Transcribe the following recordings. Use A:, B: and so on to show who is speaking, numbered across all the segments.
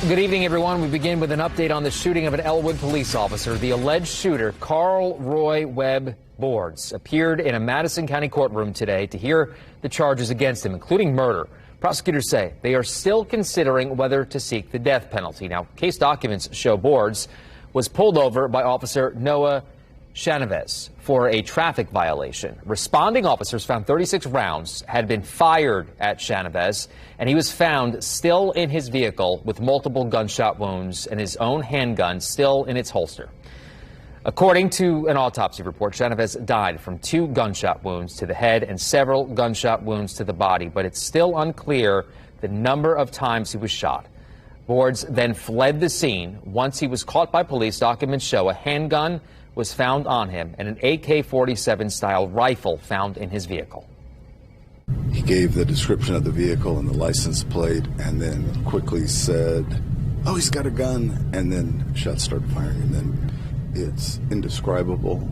A: Good evening, everyone. We begin with an update on the shooting of an Elwood police officer. The alleged shooter, Carl Roy Webb Boards, appeared in a Madison County courtroom today to hear the charges against him, including murder. Prosecutors say they are still considering whether to seek the death penalty. Now, case documents show Boards was pulled over by Officer Noah Chavez for a traffic violation. Responding officers found 36 rounds had been fired at Chavez, and he was found still in his vehicle with multiple gunshot wounds and his own handgun still in its holster. According to an autopsy report, Chavez died from 2 gunshot wounds to the head and several gunshot wounds to the body, but it's still unclear the number of times he was shot. Boards then fled the scene. Once he was caught by police, documents show a handgun was found on him and an AK-47 style rifle found in his vehicle.
B: He gave the description of the vehicle and the license plate and then quickly said, "Oh, he's got a gun," and then shots started firing. And then it's indescribable.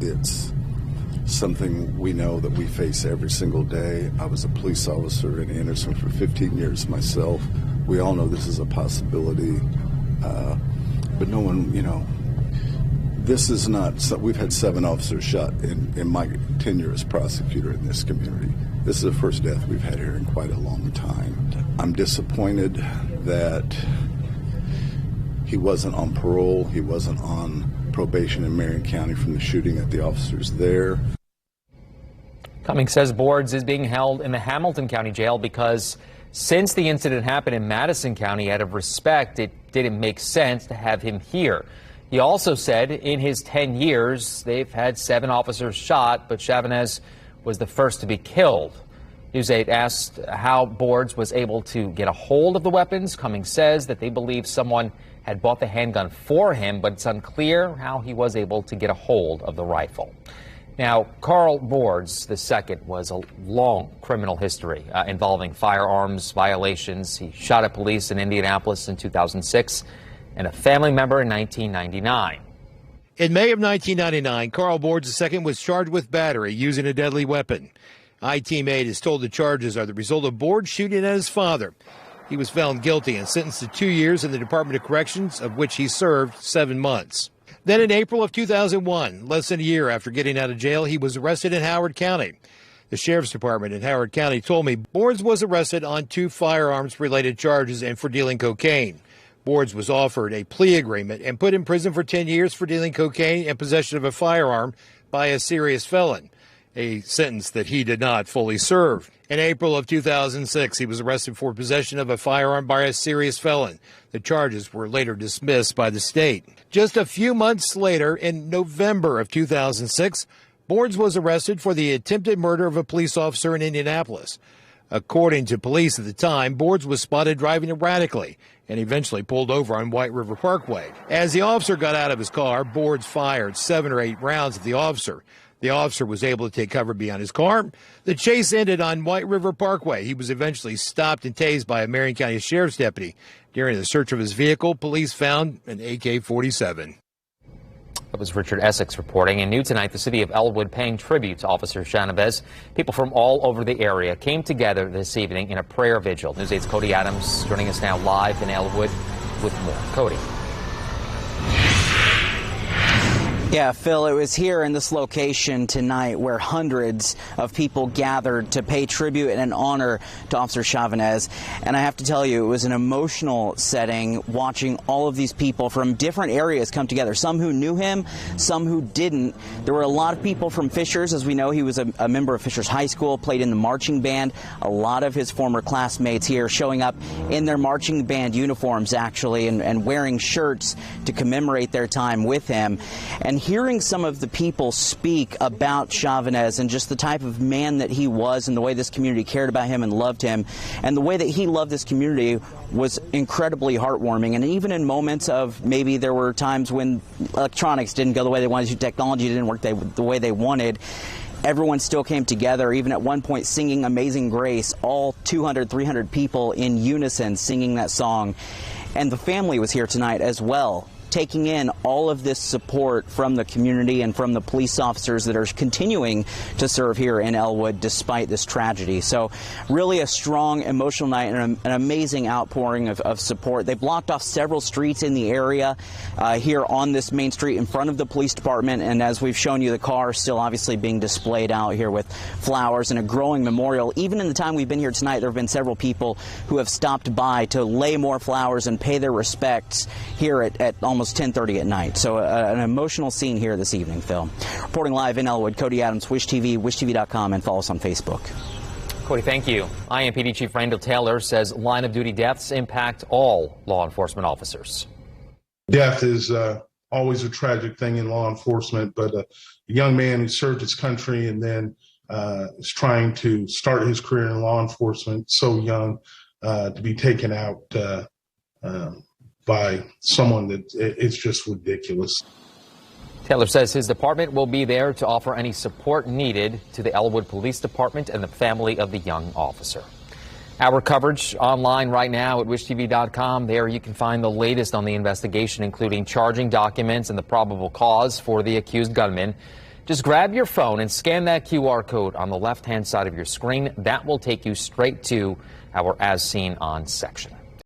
B: It's something we know that we face every single day. I was a police officer in Anderson for 15 years myself. We all know this is a possibility, but no one, this is not, so we've had 7 officers shot in my tenure as prosecutor in this community. This is the first death we've had here in quite a long time. I'm disappointed that he wasn't on parole, he wasn't on probation in Marion County from the shooting at the officers there.
A: Cummings says Boards is being held in the Hamilton County Jail because since the incident happened in Madison County, out of respect, it didn't make sense to have him here. He also said in his 10 years, they've had 7 officers shot, but Chavez was the first to be killed. News 8 asked how Boards was able to get a hold of the weapons. Cummings says that they believe someone had bought the handgun for him, but it's unclear how he was able to get a hold of the rifle. Now, Carl Boards II was a long criminal history involving firearms violations. He shot at police in Indianapolis in 2006 and a family member in 1999.
C: In May of 1999, Carl Boards II was charged with battery using a deadly weapon. I-Team 8 is told the charges are the result of Boards shooting at his father. He was found guilty and sentenced to 2 years in the Department of Corrections, of which he served 7 months. Then in April of 2001, less than a year after getting out of jail, he was arrested in Howard County. The Sheriff's Department in Howard County told me Boards was arrested on 2 firearms-related charges and for dealing cocaine. Boards was offered a plea agreement and put in prison for 10 years for dealing cocaine and possession of a firearm by a serious felon, a sentence that he did not fully serve. In April of 2006, he was arrested for possession of a firearm by a serious felon. The charges were later dismissed by the state. Just a few months later, in November of 2006, Boards was arrested for the attempted murder of a police officer in Indianapolis. According to police at the time, Boards was spotted driving erratically and eventually pulled over on White River Parkway. As the officer got out of his car, Boards fired 7 or 8 rounds at the officer. The officer was able to take cover behind his car. The chase ended on White River Parkway. He was eventually stopped and tased by a Marion County Sheriff's deputy. During the search of his vehicle, police found an AK-47.
A: That was Richard Essex reporting. And new tonight, the city of Elwood paying tribute to Officer Chavez. People from all over the area came together this evening in a prayer vigil. News 8's Cody Adams joining us now live in Elwood with more. Cody.
D: Yeah, Phil, it was here in this location tonight where hundreds of people gathered to pay tribute and honor to Officer Chavez. And I have to tell you, it was an emotional setting watching all of these people from different areas come together. Some who knew him, some who didn't. There were a lot of people from Fishers. As we know, he was a member of Fishers High School, played in the marching band. A lot of his former classmates here showing up in their marching band uniforms, actually, and wearing shirts to commemorate their time with him. And hearing some of the people speak about Chavez and just the type of man that he was and the way this community cared about him and loved him and the way that he loved this community was incredibly heartwarming. And even in moments of maybe there were times when electronics didn't go the way they wanted, technology didn't work the way they wanted, everyone still came together, even at one point singing Amazing Grace, all 200, 300 people in unison singing that song. And the family was here tonight as well taking in all of this support from the community and from the police officers that are continuing to serve here in Elwood despite this tragedy. So really a strong emotional night and an amazing outpouring of support. They blocked off several streets in the area here on this main street in front of the police department, and as we've shown you, the car is still obviously being displayed out here with flowers and a growing memorial. Even in the time we've been here tonight, there have been several people who have stopped by to lay more flowers and pay their respects here at almost 10:30 at night. So an emotional scene here this evening, Phil. Reporting live in Elwood, Cody Adams, Wish TV, wishtv.com, and follow us on Facebook.
A: Cody, thank you. IMPD Chief Randall Taylor says line-of-duty deaths impact all law enforcement officers.
E: Death is always a tragic thing in law enforcement, but a young man who served his country and then is trying to start his career in law enforcement so young to be taken out by someone that it's just ridiculous.
A: Taylor says his department will be there to offer any support needed to the Elwood Police Department and the family of the young officer. Our coverage online right now at wishtv.com. There you can find the latest on the investigation, including charging documents and the probable cause for the accused gunman. Just grab your phone and scan that QR code on the left-hand side of your screen. That will take you straight to our As Seen On section.